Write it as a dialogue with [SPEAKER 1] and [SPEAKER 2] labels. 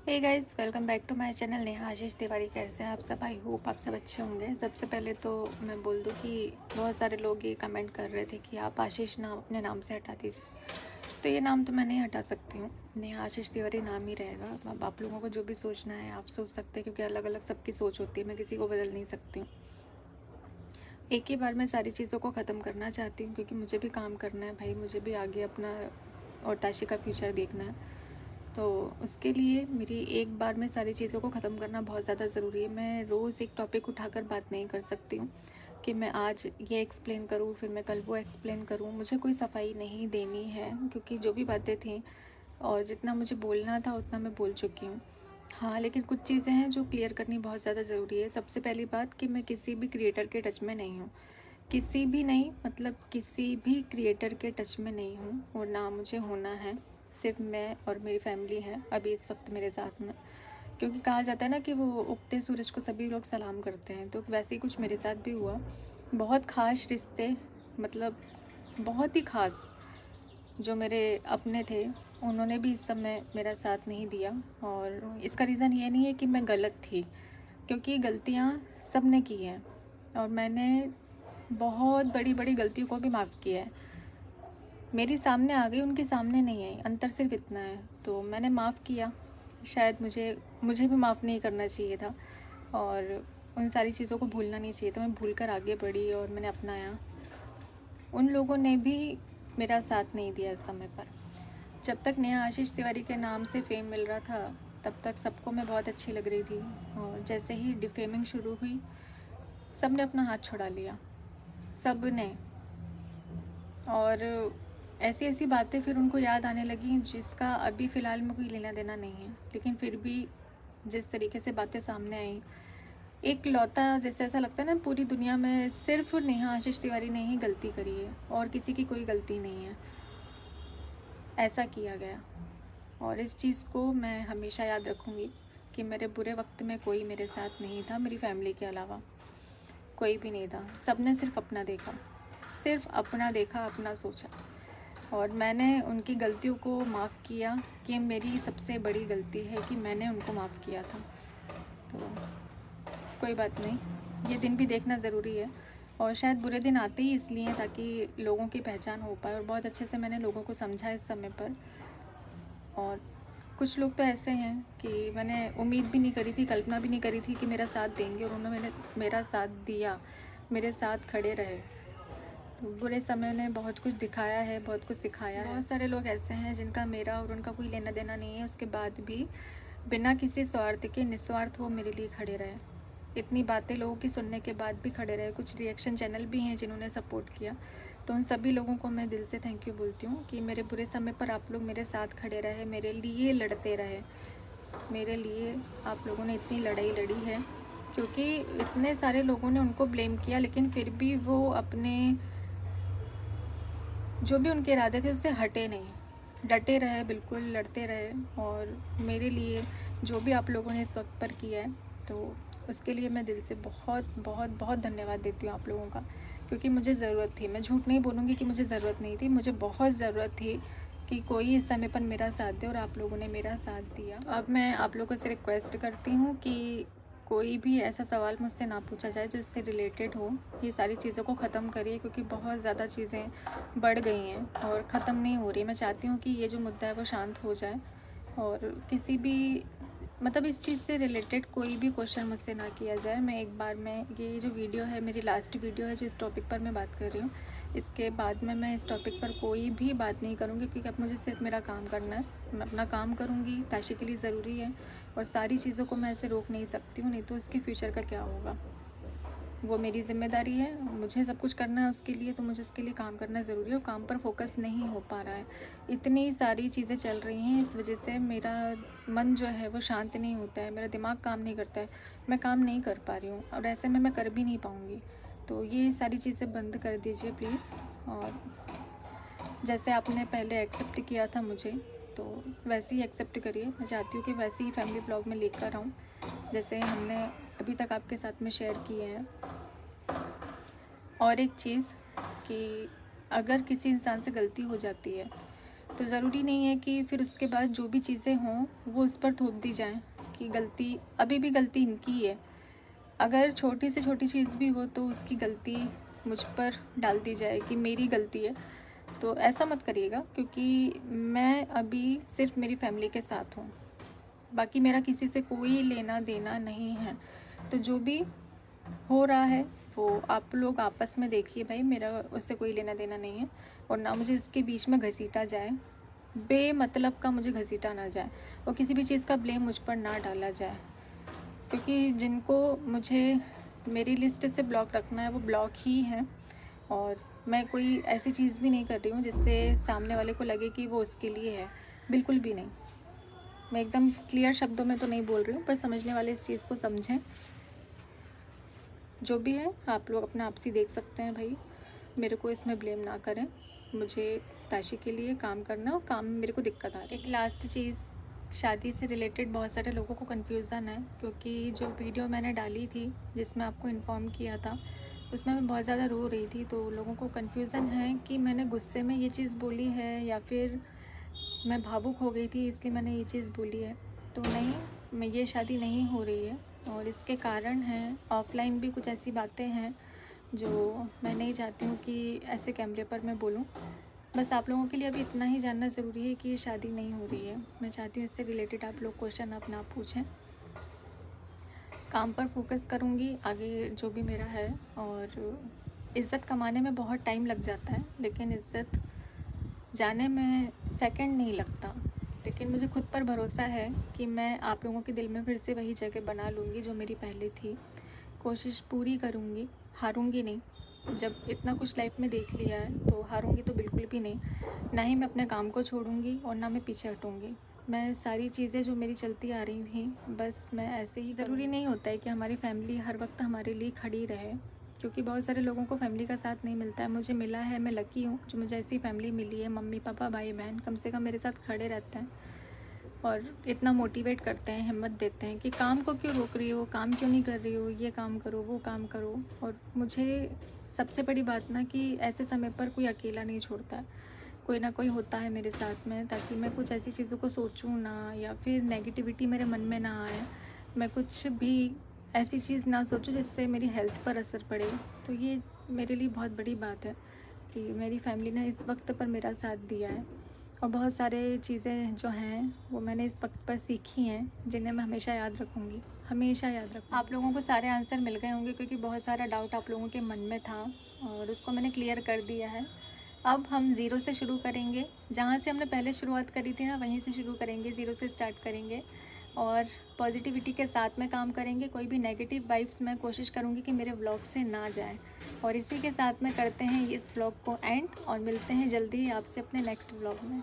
[SPEAKER 1] Hey guys, welcome back to my channel Neha Ashish Tiwari. कैसे हैं आप सब? आई होप आप सब अच्छे होंगे। सबसे पहले तो मैं बोल दूं कि बहुत सारे लोग ये कमेंट कर रहे थे कि आप आशीष नाम अपने नाम से हटा दीजिए। तो ये नाम तो मैं नहीं हटा सकती हूँ, नेहा आशीष तिवारी नाम ही रहेगा। अब आप लोगों को जो भी सोचना है आप सोच सकते हैं, क्योंकि अलग अलग सबकी सोच होती है, मैं किसी को बदल नहीं सकती हूँ। एक ही बार मैं सारी चीज़ों को ख़त्म करना चाहती हूँ, क्योंकि मुझे भी काम करना है भाई, मुझे भी आगे अपना और ताशी का फ्यूचर देखना है। तो उसके लिए मेरी एक बार में सारी चीज़ों को ख़त्म करना बहुत ज़्यादा ज़रूरी है। मैं रोज़ एक टॉपिक उठाकर बात नहीं कर सकती हूँ कि मैं आज ये एक्सप्लेन करूँ फिर मैं कल वो एक्सप्लेन करूँ। मुझे कोई सफाई नहीं देनी है, क्योंकि जो भी बातें थी और जितना मुझे बोलना था उतना मैं बोल चुकी हूँ। हाँ, लेकिन कुछ चीज़ें हैं जो क्लियर करनी बहुत ज़्यादा ज़रूरी है। सबसे पहली बात कि मैं किसी भी क्रिएटर के टच में नहीं हूँ, किसी भी नहीं, मतलब किसी भी क्रिएटर के टच में नहीं हूँ और ना मुझे होना है। सिर्फ मैं और मेरी फैमिली है अभी इस वक्त मेरे साथ में, क्योंकि कहा जाता है ना कि वो उगते सूरज को सभी लोग सलाम करते हैं, तो वैसे ही कुछ मेरे साथ भी हुआ। बहुत ख़ास रिश्ते, मतलब बहुत ही ख़ास जो मेरे अपने थे, उन्होंने भी इस समय मेरा साथ नहीं दिया। और इसका रीज़न ये नहीं है कि मैं गलत थी, क्योंकि गलतियाँ सब ने की हैं और मैंने बहुत बड़ी बड़ी गलतियों को भी माफ़ किया है। मेरी सामने आ गई, उनके सामने नहीं आई, अंतर सिर्फ इतना है। तो मैंने माफ़ किया। शायद मुझे मुझे भी माफ़ नहीं करना चाहिए था और उन सारी चीज़ों को भूलना नहीं चाहिए था। मैं भूल कर आगे बढ़ी और मैंने अपनाया। उन लोगों ने भी मेरा साथ नहीं दिया इस समय पर। जब तक नेहा आशीष तिवारी के नाम से फेम मिल रहा था तब तक सबको मैं बहुत अच्छी लग रही थी, और जैसे ही डिफेमिंग शुरू हुई सब ने अपना हाथ छुड़ा लिया, सब ने। और ऐसी ऐसी बातें फिर उनको याद आने लगी जिसका अभी फ़िलहाल में कोई लेना देना नहीं है, लेकिन फिर भी जिस तरीके से बातें सामने आई, एक लौता जैसे ऐसा लगता है ना पूरी दुनिया में सिर्फ नेहा आशीष तिवारी ने ही गलती करी है और किसी की कोई गलती नहीं है, ऐसा किया गया। और इस चीज़ को मैं हमेशा याद रखूँगी कि मेरे बुरे वक्त में कोई मेरे साथ नहीं था, मेरी फैमिली के अलावा कोई भी नहीं था। सब ने सिर्फ अपना देखा, सिर्फ अपना देखा, अपना सोचा। और मैंने उनकी गलतियों को माफ़ किया। कि मेरी सबसे बड़ी गलती है कि मैंने उनको माफ़ किया था। तो कोई बात नहीं, ये दिन भी देखना ज़रूरी है। और शायद बुरे दिन आते ही इसलिए ताकि लोगों की पहचान हो पाए, और बहुत अच्छे से मैंने लोगों को समझा इस समय पर। और कुछ लोग तो ऐसे हैं कि मैंने उम्मीद भी नहीं करी थी, कल्पना भी नहीं करी थी कि मेरा साथ देंगे, और उन्होंने मेरा साथ दिया, मेरे साथ खड़े रहे। तो बुरे समय ने बहुत कुछ दिखाया है, बहुत कुछ सिखाया है। बहुत सारे लोग ऐसे हैं जिनका मेरा और उनका कोई लेना देना नहीं है, उसके बाद भी बिना किसी स्वार्थ के निस्वार्थ वो मेरे लिए खड़े रहे। इतनी बातें लोगों की सुनने के बाद भी खड़े रहे। कुछ रिएक्शन चैनल भी हैं जिन्होंने सपोर्ट किया, तो उन सभी लोगों को मैं दिल से थैंक यू बोलती हूँ कि मेरे बुरे समय पर आप लोग मेरे साथ खड़े रहे, मेरे लिए लड़ते रहे। मेरे लिए आप लोगों ने इतनी लड़ाई लड़ी है, क्योंकि इतने सारे लोगों ने उनको ब्लेम किया, लेकिन फिर भी वो अपने जो भी उनके इरादे थे उससे हटे नहीं, डटे रहे, बिल्कुल लड़ते रहे। और मेरे लिए जो भी आप लोगों ने इस वक्त पर किया है, तो उसके लिए मैं दिल से बहुत बहुत बहुत धन्यवाद देती हूँ आप लोगों का, क्योंकि मुझे ज़रूरत थी। मैं झूठ नहीं बोलूँगी कि मुझे ज़रूरत नहीं थी, मुझे बहुत ज़रूरत थी कि कोई इस समय पर मेरा साथ दे, और आप लोगों ने मेरा साथ दिया। तो अब मैं आप लोगों से रिक्वेस्ट करती हूँ कि कोई भी ऐसा सवाल मुझसे ना पूछा जाए जो इससे रिलेटेड हो। ये सारी चीज़ों को ख़त्म करिए, क्योंकि बहुत ज़्यादा चीज़ें बढ़ गई हैं और ख़त्म नहीं हो रही। मैं चाहती हूँ कि ये जो मुद्दा है वो शांत हो जाए, और किसी भी मतलब इस चीज़ से रिलेटेड कोई भी क्वेश्चन मुझसे ना किया जाए। मैं एक बार में ये जो वीडियो है मेरी लास्ट वीडियो है जो इस टॉपिक पर मैं बात कर रही हूँ, इसके बाद में मैं इस टॉपिक पर कोई भी बात नहीं करूँगी, क्योंकि अब मुझे सिर्फ मेरा काम करना है। मैं अपना काम करूँगी, ताशी के लिए ज़रूरी है, और सारी चीज़ों को मैं ऐसे रोक नहीं सकती हूँ, नहीं तो उसके फ्यूचर का क्या होगा। वो मेरी ज़िम्मेदारी है, मुझे सब कुछ करना है उसके लिए, तो मुझे उसके लिए काम करना ज़रूरी है, और काम पर फोकस नहीं हो पा रहा है। इतनी सारी चीज़ें चल रही हैं, इस वजह से मेरा मन जो है वो शांत नहीं होता है, मेरा दिमाग काम नहीं करता है, मैं काम नहीं कर पा रही हूँ, और ऐसे में मैं कर भी नहीं पाऊँगी। तो ये सारी चीज़ें बंद कर दीजिए प्लीज़। और जैसे आपने पहले एक्सेप्ट किया था मुझे, तो वैसे ही एक्सेप्ट करिए। मैं चाहती हूँ कि वैसे ही फैमिली ब्लॉग में लेकर आऊँ जैसे हमने अभी तक आपके साथ में शेयर किए हैं। और एक चीज़ कि अगर किसी इंसान से गलती हो जाती है तो ज़रूरी नहीं है कि फिर उसके बाद जो भी चीज़ें हों वो उस पर थोप दी जाएं कि गलती, अभी भी गलती इनकी ही है। अगर छोटी से छोटी चीज़ भी हो तो उसकी गलती मुझ पर डाल दी जाए कि मेरी गलती है। तो ऐसा मत करिएगा, क्योंकि मैं अभी सिर्फ मेरी फैमिली के साथ हूँ, बाकी मेरा किसी से कोई लेना देना नहीं है। तो जो भी हो रहा है वो आप लोग आपस में देखिए भाई, मेरा उससे कोई लेना देना नहीं है। और ना मुझे इसके बीच में घसीटा जाए, बेमतलब का मुझे घसीटा ना जाए, और किसी भी चीज़ का ब्लेम मुझ पर ना डाला जाए, क्योंकि जिनको मुझे मेरी लिस्ट से ब्लॉक रखना है वो ब्लॉक ही हैं। और मैं कोई ऐसी चीज़ भी नहीं कर रही हूँ जिससे सामने वाले को लगे कि वो उसके लिए है, बिल्कुल भी नहीं। मैं एकदम क्लियर शब्दों में तो नहीं बोल रही हूँ, पर समझने वाले इस चीज़ को समझें। जो भी है आप लोग अपना आपसी देख सकते हैं भाई, मेरे को इसमें ब्लेम ना करें। मुझे ताशी के लिए काम करना, और काम में मेरे को दिक्कत आ रही है। एक लास्ट चीज़, शादी से रिलेटेड बहुत सारे लोगों को कन्फ्यूज़न है, क्योंकि जो वीडियो मैंने डाली थी जिसमें आपको इन्फॉर्म किया था उसमें मैं बहुत ज़्यादा रो रही थी। तो लोगों को कन्फ्यूज़न है कि मैंने गुस्से में ये चीज़ बोली है या फिर मैं भावुक हो गई थी इसलिए मैंने ये चीज़ बोली है। तो नहीं, मैं ये शादी नहीं हो रही है, और इसके कारण हैं ऑफलाइन भी कुछ ऐसी बातें हैं जो मैं नहीं चाहती हूँ कि ऐसे कैमरे पर मैं बोलूँ। बस आप लोगों के लिए अभी इतना ही जानना ज़रूरी है कि ये शादी नहीं हो रही है। मैं चाहती हूँ इससे रिलेटेड आप लोग क्वेश्चन अपना पूछें। काम पर फोकस करूँगी आगे जो भी मेरा है। और इज़्ज़त कमाने में बहुत टाइम लग जाता है, लेकिन इज़्ज़त जाने में सेकंड नहीं लगता। लेकिन मुझे खुद पर भरोसा है कि मैं आप लोगों के दिल में फिर से वही जगह बना लूँगी जो मेरी पहले थी। कोशिश पूरी करूँगी, हारूँगी नहीं। जब इतना कुछ लाइफ में देख लिया है तो हारूँगी तो बिल्कुल भी नहीं। ना ही मैं अपने काम को छोड़ूँगी और ना मैं पीछे हटूँगी। मैं सारी चीज़ें जो मेरी चलती आ रही थी बस मैं ऐसे ही, ज़रूरी नहीं होता है कि हमारी फैमिली हर वक्त हमारे लिए खड़ी रहे, क्योंकि बहुत सारे लोगों को फैमिली का साथ नहीं मिलता है। मुझे मिला है, मैं लकी हूँ जो मुझे ऐसी फैमिली मिली है। मम्मी पापा भाई बहन कम से कम मेरे साथ खड़े रहते हैं और इतना मोटिवेट करते हैं, हिम्मत देते हैं कि काम को क्यों रोक रही हो, काम क्यों नहीं कर रही हो, ये काम करो वो काम करो। और मुझे सबसे बड़ी बात ना कि ऐसे समय पर कोई अकेला नहीं छोड़ता है, कोई ना कोई होता है मेरे साथ में, ताकि मैं कुछ ऐसी चीज़ों को सोचूं ना, या फिर नेगेटिविटी मेरे मन में ना आए, मैं कुछ भी ऐसी चीज़ ना सोचूं जिससे मेरी हेल्थ पर असर पड़े। तो ये मेरे लिए बहुत बड़ी बात है कि मेरी फैमिली ने इस वक्त पर मेरा साथ दिया है। और बहुत सारे चीज़ें जो हैं वो मैंने इस वक्त पर सीखी हैं, जिन्हें मैं हमेशा याद रखूँगी, हमेशा याद रखूँगी। आप लोगों को सारे आंसर मिल गए होंगे, क्योंकि बहुत सारा डाउट आप लोगों के मन में था और उसको मैंने क्लियर कर दिया है। अब हम ज़ीरो से शुरू करेंगे, जहाँ से हमने पहले शुरुआत करी थी ना वहीं से शुरू करेंगे, ज़ीरो से स्टार्ट करेंगे और पॉजिटिविटी के साथ में काम करेंगे। कोई भी नेगेटिव वाइब्स मैं कोशिश करूँगी कि मेरे व्लॉग से ना जाए। और इसी के साथ में करते हैं इस व्लॉग को एंड, और मिलते हैं जल्दी ही आपसे अपने नेक्स्ट व्लॉग में।